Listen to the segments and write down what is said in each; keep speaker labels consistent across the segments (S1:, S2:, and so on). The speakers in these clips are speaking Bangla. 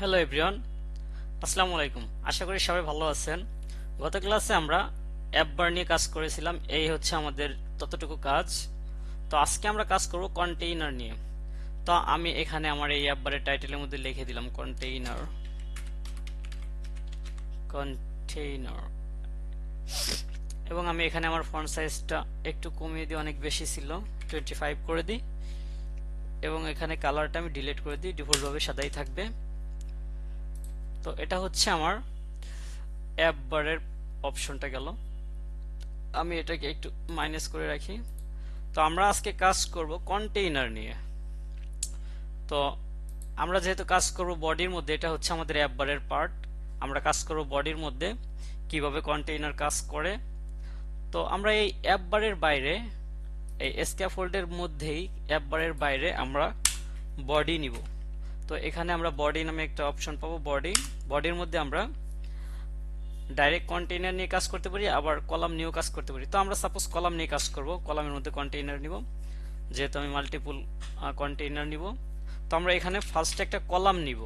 S1: হ্যালো এভরিওয়ান, আসসালামু আলাইকুম। আশা করি সবাই ভালো আছেন। গত ক্লাসে আমরা অ্যাপ বার নিয়ে কাজ করেছিলাম। এই হচ্ছে আমাদের ততটুকু কাজ। তো আজকে আমরা কাজ করব কন্টেইনার নিয়ে। তো আমি এখানে আমার এই অ্যাপ বারের টাইটেলের মধ্যে লিখে দিলাম কন্টেইনার। কন্টেইনার এবং আমি এখানে আমার ফন্ট সাইজটা একটু কমিয়ে দিই, অনেক বেশি ছিল, 25 করে দিই। এবং এখানে কালারটা আমি ডিলিট করে দিই, ডিফল্টভাবে সাদাই থাকবে। তো এটা হচ্ছে আমার অ্যাপ বারের অপশনটা গেল। আমি এটাকে একটু মাইনাস করে রাখি। তো আমরা আজকে কাজ করব কন্টেইনার নিয়ে। তো আমরা যেহেতু কাজ করব বডির মধ্যে, এটা হচ্ছে আমাদের অ্যাপ বারের পার্ট। আমরা কাজ করব বডির মধ্যে কিভাবে কন্টেইনার কাজ করে। তো আমরা এই অ্যাপ বারের বাইরে, এই স্ক্যাফোল্ডের মধ্যেই অ্যাপ বারের বাইরে আমরা বডি নিব। তো এখানে আমরা বডি নামে একটা অপশন পাবো। বডির মধ্যে আমরা ডাইরেক্ট কন্টেইনার নিয়ে কাজ করতে পারি, আবার কলাম নিয়েও কাজ করতে পারি। তো আমরা সাপোজ কলাম নিয়ে কাজ করব, কলামের মধ্যে কন্টেইনার নিব, যেহেতু আমি মাল্টিপল কন্টেইনার নিব। তো আমরা এখানে ফার্স্টে একটা কলাম নিব।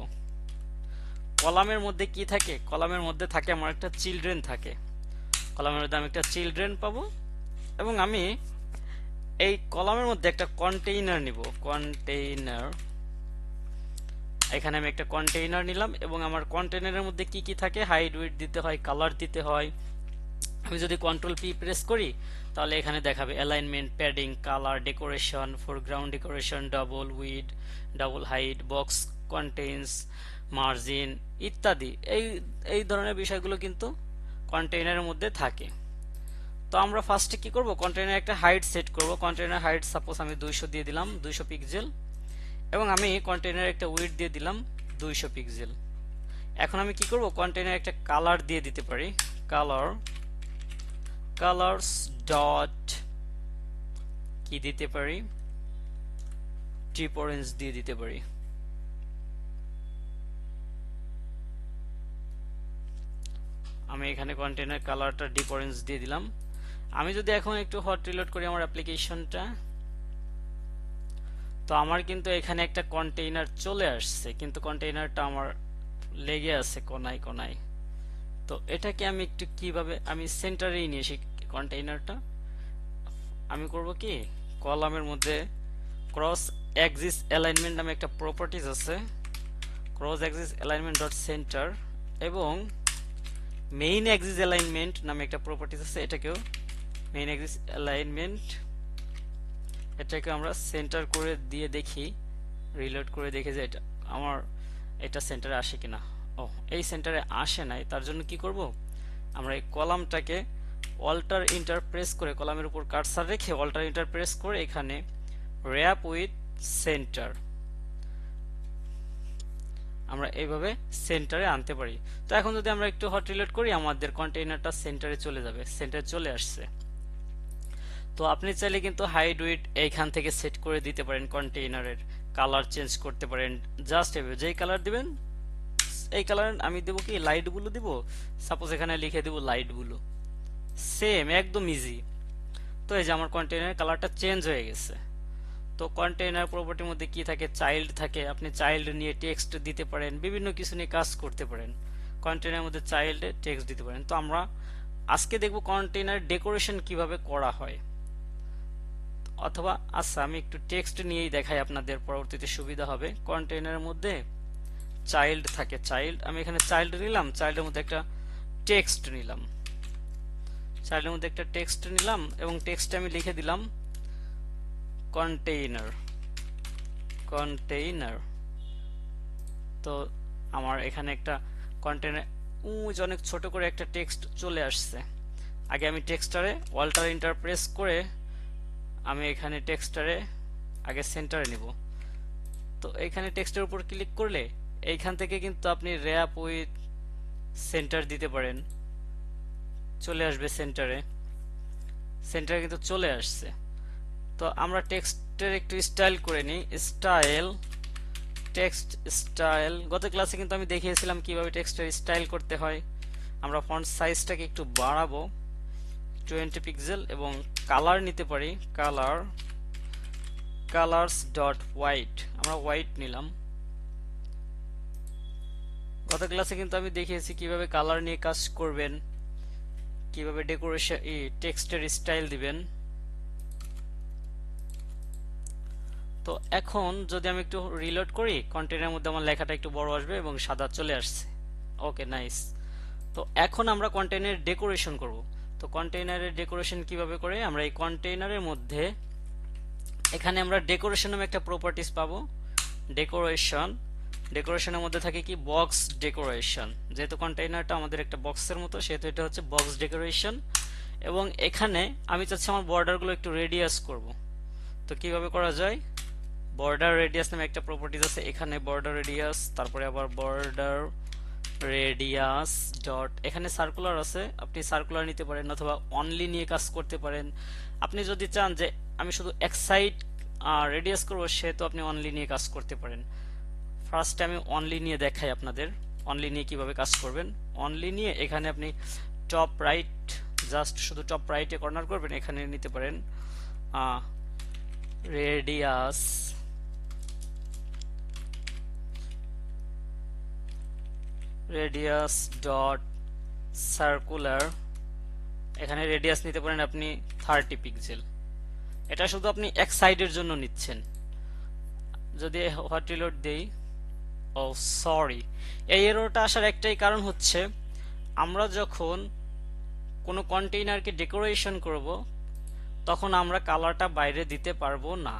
S1: কলামের মধ্যে কি থাকে? কলামের মধ্যে থাকে আমার একটা চিলড্রেন থাকে। কলামের মধ্যে আমি একটা চিলড্রেন পাবো এবং আমি এই কলামের মধ্যে একটা কন্টেইনার নিব। কন্টেইনার, এখানে আমি একটা কন্টেইনার নিলাম এবং আমার কন্টেইনারের মধ্যে কি কি থাকে? হাইট, উইডথ দিতে হয়, কালার দিতে হয়। আমি যদি কন্ট্রোল পি প্রেস করি তাহলে এখানে দেখাবে alignment, padding, colour, decoration, foreground decoration, double weed, double height, box contains, margin ইত্যাদি। এই এই ধরনের বিষয়গুলো কিন্তু কন্টেইনারের মধ্যে থাকে। তো আমরা ফার্স্টে কি করব? কন্টেইনার একটা হাইট সেট করব। কন্টেইনার হাইট সাপোজ আমি 200 দিয়ে দিলাম, 200 পিক্সেল। এবং আমি কন্টেইনার একটা উইডথ দিয়ে দিলাম 200 পিক্সেল। এখন আমি কি করব? কন্টেইনার একটা কালার দিয়ে দিতে পারি। কালার্স ডট কি দিতে পারি? ডিপ অরেঞ্জ দিয়ে দিতে পারি। আমি এখানে কন্টেইনার কালারটা ডিপ অরেঞ্জ দিয়ে দিলাম। আমি যদি এখন একটু হট রিলোড করি আমার অ্যাপ্লিকেশনটা, তো আমার কিন্তু এখানে একটা কন্টেইনার চলে আসছে, কিন্তু কন্টেইনারটা আমার লেগে আছে কোনায় কোনায়। তো এটাকে আমি একটু কিভাবে, আমি সেন্টারেই নিয়ে এসি কন্টেইনারটা। আমি করব কি, কলামের মধ্যে ক্রস অ্যাক্সিস অ্যালাইনমেন্ট নামে একটা প্রপার্টিজ আছে, cross Axis alignment dot centre, এবং মেইন অ্যাক্সিস অ্যালাইনমেন্ট নামে একটা প্রপার্টিজ আছে, এটাকেও মেইন অ্যাক্সিস অ্যালাইনমেন্ট, এটাকে আমরা সেন্টার করে দিয়ে দেখি, রিলোড করে দেখি যে এটা আমার এটা সেন্টারে আসে কিনা। ও, এই সেন্টারে আসে নাই। তার জন্য কি করব? আমরা এই কলামটাকে অল্টার ইন্টার প্রেস করে, কলামের উপর কার্সার রেখে অল্টার ইন্টার প্রেস করে এখানে র্যাপ উইথ সেন্টার আমরা এইভাবে সেন্টারে আনতে পারি। তো এখন যদি আমরা একটু হট রিলোড করি, আমাদের কন্টেইনারটা সেন্টারে চলে যাবে। সেন্টারে চলে আসছে। তো আপনি চাইলে কিন্তু হাইট উইডথ এইখান থেকে সেট করে দিতে পারেন, কন্টেইনারের কালার চেঞ্জ করতে পারেন। জাস্ট এভাবে যেই কালার দিবেন, এই কালার আমি দেবো কি, লাইট ব্লু দিব। সাপোজ এখানে লিখে দেবো লাইট ব্লু। সেম, একদম ইজি। তো এই যে আমার কন্টেইনারের কালারটা চেঞ্জ হয়ে গেছে। তো কন্টেইনার প্রপার্টির মধ্যে কি থাকে? চাইল্ড থাকে। আপনি চাইল্ড নিয়ে টেক্সট দিতে পারেন, বিভিন্ন কিছু নিয়ে কাজ করতে পারেন। কন্টেইনারের মধ্যে চাইল্ডে টেক্সট দিতে পারেন। তো আমরা আজকে দেখব কন্টেইনার ডেকোরেশন কিভাবে করা হয়। অথবা আচ্ছা, আমি একটু টেক্সট নিয়েই দেখাই, আপনাদের পরবর্তীতে সুবিধা হবে। কন্টেইনারের মধ্যে চাইল্ড থাকে, চাইল্ড, আমি এখানে চাইল্ড নিলাম, চাইল্ডের মধ্যে একটা টেক্সট নিলাম, চাইল্ডের মধ্যে একটা টেক্সট নিলাম এবং টেক্সটে আমি লিখে দিলাম কন্টেইনার। কন্টেইনার। তো আমার এখানে একটা কন্টেইনার অনেক ছোট করে একটা টেক্সট চলে আসছে। আগে আমি টেক্সটারে অল্টার ইন্টার প্রেস করে আমি এখানে টেক্সটারে আগে সেন্টারে নিব। তো এখানে টেক্সটের উপর ক্লিক করলে এইখান থেকে কিন্তু আপনি র্যাপ উইথ সেন্টার দিতে পারেন, চলে আসবে সেন্টারে। সেন্টারে কিন্তু চলে আসছে। তো আমরা টেক্সটের একটু স্টাইল করে নিই। Style, text style. গত ক্লাসে কিন্তু আমি দেখিয়েছিলাম কিভাবে টেক্সটের স্টাইল করতে হয়। আমরা ফন্ট সাইজটাকে একটু বাড়াবো 20 পিক্সেল এবং কালার নিতে পারি। কালার্স ডট হোয়াইট, আমরা হোয়াইট নিলাম। গত ক্লাসে কিন্তু আমি দেখিয়েছি কিভাবে কালার নিয়ে কাজ করবেন, কিভাবে ডেকোরেশন টেক্সটের স্টাইল দিবেন। তো এখন যদি আমি একটু রিলোড করি, কন্টেইনারের মধ্যে আমার লেখাটা একটু বড় আসবে এবং সাদা চলে আসছে। ওকে, নাইস। তো এখন আমরা কন্টেইনারের ডেকোরেশন করব। তো কন্টেইনারের ডেকোরেশন কিভাবে করে, আমরা এই কন্টেইনারের মধ্যে এখানে আমরা ডেকোরেশন নামে একটা প্রপার্টিজ পাবো। ডেকোরেশনের মধ্যে থাকে কি, বক্স ডেকোরেশন। যেহেতু কন্টেইনারটা আমাদের একটা বক্সের মতো, সেহেতু এটা হচ্ছে বক্স ডেকোরেশন। এবং এখানে আমি চাচ্ছি আমার বর্ডারগুলো একটু রেডিয়াস করব। তো কিভাবে করা যায়, বর্ডার রেডিয়াস নামে একটা প্রপার্টিজ আছে এখানে, বর্ডার রেডিয়াস, তারপরে আবার বর্ডার রেডিয়াস ডট, এখানে সার্কুলার আছে, আপনি সার্কুলার নিতে পারেন অথবা অনলি নিয়ে কাজ করতে পারেন। আপনি যদি চান যে আমি শুধু এক সাইড রেডিয়াস করবো, সেহেতু আপনি অনলি নিয়ে কাজ করতে পারেন। ফার্স্টে আমি অনলি নিয়ে দেখাই আপনাদের, অনলি নিয়ে কিভাবে কাজ করবেন। অনলি নিয়ে এখানে আপনি টপ রাইট, জাস্ট শুধু টপ রাইটে কর্নার করবেন, এখানে নিতে পারেন রেডিয়াস রেডিয়াস ডট সার্কুলার, এখানে রেডিয়াস নিতে পারেন আপনি 30 পিক্সেল। এটা শুধু আপনি এক সাইডের জন্য নিচ্ছেন। যদি হট রিলোড দেই, ও সরি, এই এররটা আসার একটাই কারণ হচ্ছে আমরা যখন কোনো কন্টেইনারকে ডেকোরেশন করব তখন আমরা কালারটা বাইরে দিতে পারবো না,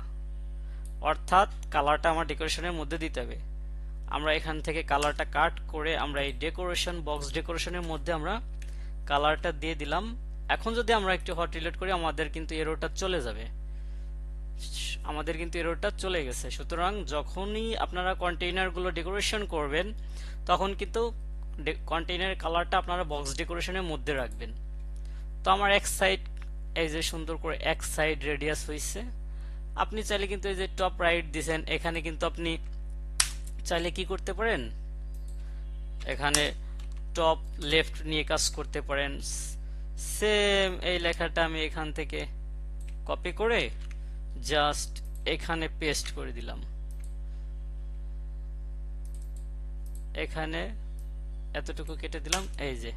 S1: অর্থাৎ কালারটা আমার ডেকোরেশনের মধ্যে দিতে হবে। আমরা এখান থেকে কালারটা কাট করে আমরা এই ডেকোরেশন বক্স ডেকোরেশনের মধ্যে আমরা কালারটা দিয়ে দিলাম। এখন যদি আমরা একটু হট রিলোড করি, আমাদের কিন্তু এররটা চলে যাবে, আমাদের কিন্তু এররটা চলে গেছে। সুতরাং যখনই আপনারা কন্টেইনারগুলো ডেকোরেশন করবেন তখন কিন্তু কন্টেইনারের কালারটা আপনারা বক্স ডেকোরেশনের মধ্যে রাখবেন। তো আমার এক সাইড এই যে সুন্দর করে এক সাইড রেডিয়াস হয়েছে। আপনি চাইলে কিন্তু এই যে টপ রাইট দিছেন, এখানে কিন্তু আপনি চাইলে কি করতে পারেন, এখানে টপ লেফট নিয়ে কাজ করতে পারেন। সেম এই লেখাটা আমি এখান থেকে কপি করে জাস্ট এখানে পেস্ট করে দিলাম, এখানে এতটুকু কেটে দিলাম, এই যে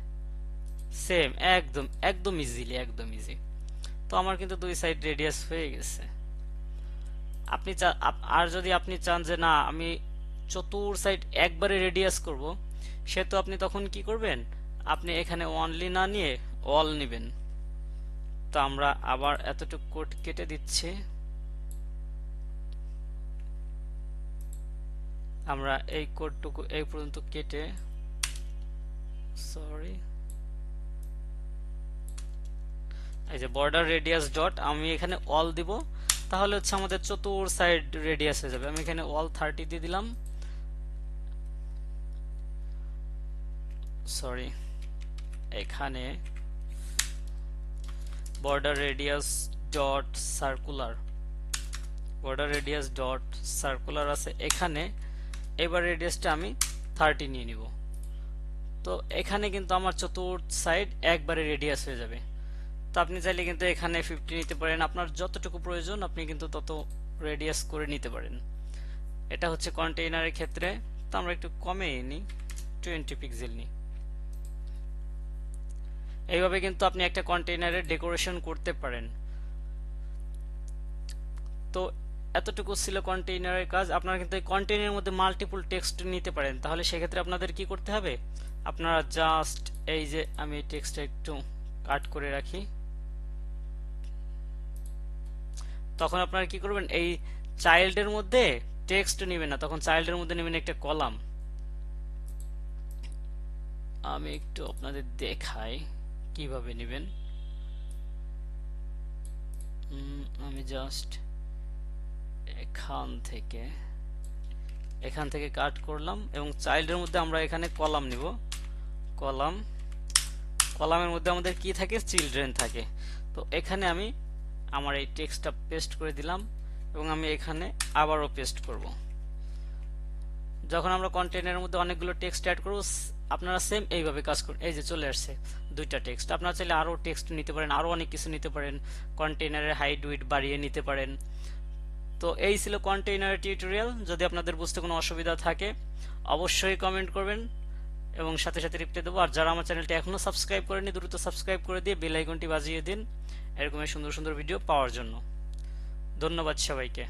S1: সেম একদম একদম ইজিলি, একদম ইজি। তো আমার কিন্তু দুই সাইড রেডিয়াস হয়ে গেছে। আপনি আর যদি আপনি চান যে না আমি চতুর সাইড একবারে রেডিয়াস করব, সেহেতু আপনি তখন কি করবেন, আপনি এখানে অনলি না নিয়ে অল নেবেন। তো আমরা আবার এতটুকু কোড কেটে দিচ্ছি, আমরা এই কোডটুকু এই পর্যন্ত কেটে, সরি, এই যে বর্ডার রেডিয়াস ডট আমি এখানে অল দিব, তাহলে হচ্ছে আমাদের চতুর সাইড রেডিয়াস হয়ে যাবে। আমি এখানে অল 30 দিয়ে দিলাম, সরি, এখানে border radius dot circular, border radius dot circular আছে এখানে, এবার রেডিয়াসটা আমি 30 নিয়ে নিব। তো এখানে কিন্তু আমার চতুর সাইড একবারে রেডিয়াস হয়ে যাবে। তো আপনি চাইলে কিন্তু এখানে 50 নিতে পারেন, আপনার যতটুকু প্রয়োজন আপনি কিন্তু তত রেডিয়াস করে নিতে পারেন। এটা হচ্ছে কন্টেইনারের ক্ষেত্রে। তো আমরা একটু কমে নিই, 20 পিক্সেল নিই। এইভাবে কিন্তু আপনি একটা কন্টেইনারের ডেকোরেশন করতে পারেন। তো এতটুকু ছিল কন্টেইনারের কাজ। আপনারা কিন্তু এই কন্টেইনারের মধ্যে মাল্টিপল টেক্সট নিতে পারেন। তাহলে সেক্ষেত্রে আপনাদের কি করতে হবে, আপনারা জাস্ট এই যে আমি টেক্সটটা একটু কাট করে রাখি, তখন আপনারা কি করবেন, এই চাইল্ডের মধ্যে টেক্সট নেবেন না, তখন চাইল্ডের মধ্যে নেবেন একটা কলাম। আমি একটু আপনাদের দেখাই কিভাবে নেবেন। আমি জাস্ট এখান থেকে কাট করলাম এবং চাইল্ডের মধ্যে আমরা এখানে কলাম নিব। কলামের মধ্যে আমাদের কি থাকে, চিলড্রেন থাকে। তো এখানে আমি আমার এই টেক্সটটা পেস্ট করে দিলাম এবং আমি এখানে আবারও পেস্ট করব। যখন আমরা কন্টেইনারের মধ্যে অনেকগুলো টেক্সট অ্যাড করব, আপনারা সেম এইভাবে কাজ করুন। এই যে চলে আসছে দুইটা টেক্সট। আপনারা চাইলে আরও টেক্সট নিতে পারেন, আরও অনেক কিছু নিতে পারেন, কন্টেইনারের হাইট উইডথ বাড়িয়ে নিতে পারেন। তো এই ছিল কন্টেইনার টিউটোরিয়াল। যদি আপনাদের বুঝতে কোনো অসুবিধা থাকে অবশ্যই কমেন্ট করবেন এবং সাথে সাথে রিপ্লাই দেবো। আর যারা আমার চ্যানেলটি এখনও সাবস্ক্রাইব করেনি দ্রুত সাবস্ক্রাইব করে দিয়ে বেল আইকনটি বাজিয়ে দিন এরকম সুন্দর সুন্দর ভিডিও পাওয়ার জন্য। ধন্যবাদ সবাইকে।